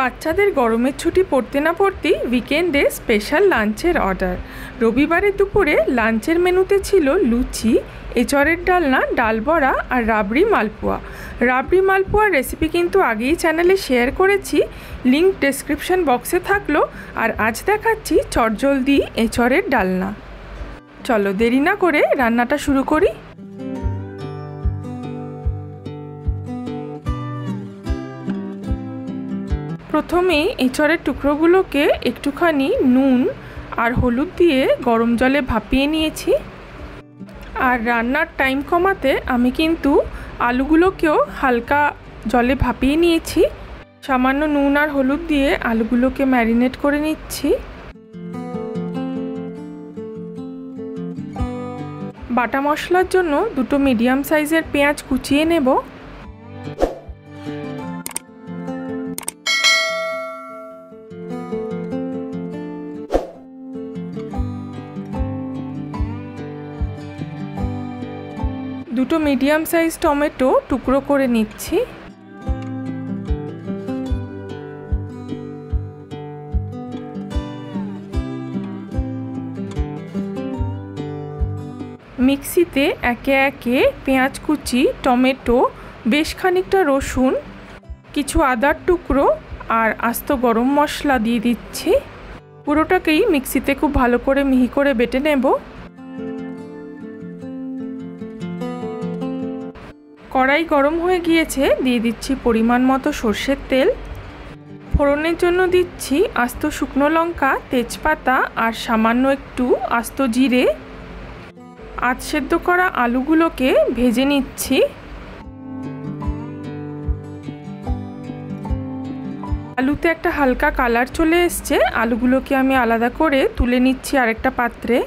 বাচ্চাদের গরমের ছুটি পড়তে না পড়তেই উইকেন্ডে স্পেশাল লাঞ্চের অর্ডার। রবিবারের দুপুরে লাঞ্চের মেনুতে ছিল লুচি, এঁচড়ের ডালনা, ডাল বড়া আর রাবড়ি মালপোয়া। রাবড়ি মালপোয়ার রেসিপি কিন্তু আগেই চ্যানেলে শেয়ার করেছি, লিঙ্ক ডেসক্রিপশন বক্সে থাকলো। আর আজ দেখাচ্ছি চটজলদি এঁচড়ের ডালনা। চলো দেরি না করে রান্নাটা শুরু করি। প্রথমে এঁচড়ের টুকরোগুলোকে একটুখানি নুন আর হলুদ দিয়ে গরম জলে ভাপিয়ে নিয়েছি। আর রান্নার টাইম কমাতে আমি কিন্তু আলুগুলোকেও হালকা জলে ভাপিয়ে নিয়েছি। সামান্য নুন আর হলুদ দিয়ে আলুগুলোকে ম্যারিনেট করে নিচ্ছি। বাটা মশলার জন্য দুটো মিডিয়াম সাইজের পেঁয়াজ কুচিয়ে নেব। দুটো মিডিয়াম সাইজ টমেটো টুকরো করে নিচ্ছি। মিক্সিতে একে একে পেঁয়াজ কুচি, টমেটো, বেশ খানিকটা রসুন, কিছু আদার টুকরো আর আস্ত গরম মশলা দিয়ে দিচ্ছি। পুরোটাকেই মিক্সিতে খুব ভালো করে মিহি করে বেটে নেব। কড়াই গরম হয়ে গিয়েছে, দিয়ে দিচ্ছি পরিমাণ মতো সর্ষের তেল। ফোড়নের জন্য দিচ্ছি আস্ত শুকনো লঙ্কা, তেজপাতা আর সামান্য একটু আস্ত জিরে। আধ সেদ্ধ করা আলুগুলোকে ভেজে নিচ্ছি। আলুতে একটা হালকা কালার চলে এসছে, আলুগুলোকে আমি আলাদা করে তুলে নিচ্ছি আরেকটা পাত্রে।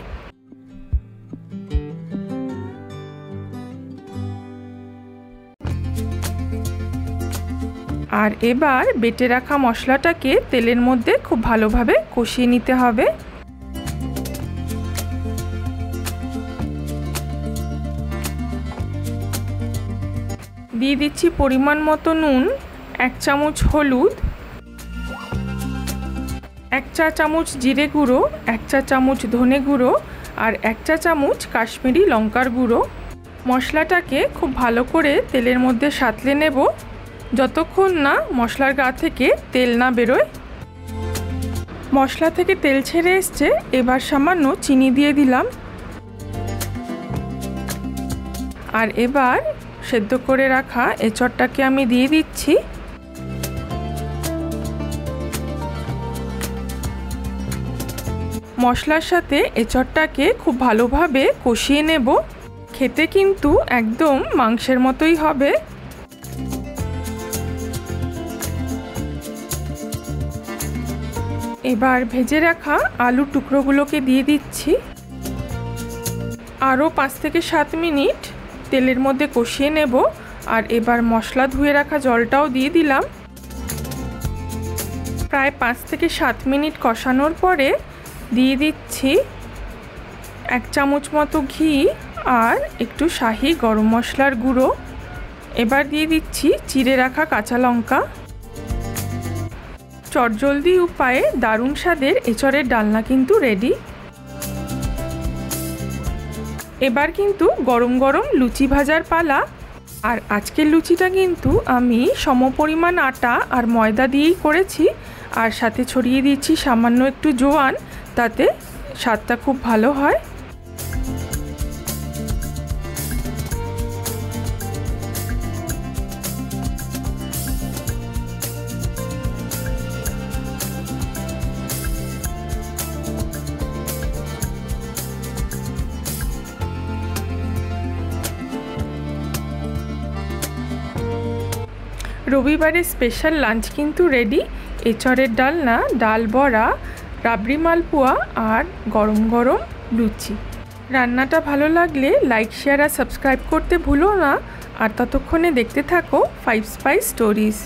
আর এবার বেটে রাখা মশলাটাকে তেলের মধ্যে খুব ভালোভাবে কষিয়ে নিতে হবে। দিয়ে দিচ্ছি পরিমাণ মতো নুন, 1 চামচ হলুদ, 1 চা চামচ জিরে গুঁড়ো, 1 চা চামচ ধনে গুঁড়ো আর 1 চা চামচ কাশ্মীরি লঙ্কার গুঁড়ো। মশলাটাকে খুব ভালো করে তেলের মধ্যে সাঁতলে নেব যতক্ষণ না মশলার গা থেকে তেল না বেরোয়। মশলা থেকে তেল ছেড়ে এসছে, এবার সামান্য চিনি দিয়ে দিলাম। আর এবার সেদ্ধ করে রাখা এঁচড়টাকে আমি দিয়ে দিচ্ছি। মশলার সাথে এঁচড়টাকে খুব ভালোভাবে কষিয়ে নেব। খেতে কিন্তু একদম মাংসের মতোই হবে। এবার ভেজে রাখা আলু টুকরোগুলোকে দিয়ে দিচ্ছি। আরও 5 থেকে 7 মিনিট তেলের মধ্যে কষিয়ে নেব। আর এবার মশলা ধুয়ে রাখা জলটাও দিয়ে দিলাম। প্রায় 5 থেকে 7 মিনিট কষানোর পরে দিয়ে দিচ্ছি 1 চামচ মতো ঘি আর একটু শাহি গরম মশলার গুঁড়ো। এবার দিয়ে দিচ্ছি চিড়ে রাখা কাঁচা লঙ্কা। চটজলদি উপায়ে দারুণ স্বাদের এঁচড়ের ডালনা কিন্তু রেডি। এবার কিন্তু গরম গরম লুচি ভাজার পালা। আর আজকের লুচিটা কিন্তু আমি সমপরিমাণ আটা আর ময়দা দিয়েই করেছি। আর সাথে ছড়িয়ে দিচ্ছি সামান্য একটু জোয়ান, তাতে স্বাদটা খুব ভালো হয়। রবিবারের স্পেশাল লাঞ্চ কিন্তু রেডি। এঁচড়ের ডালনা, ডাল বড়া, রাবড়ি মালপোয়া আর গরম গরম লুচি। রান্নাটা ভালো লাগলে লাইক, শেয়ার আর সাবস্ক্রাইব করতে ভুলো না। আর ততক্ষণে দেখতে থাকো 5 স্পাইস স্টোরিজ।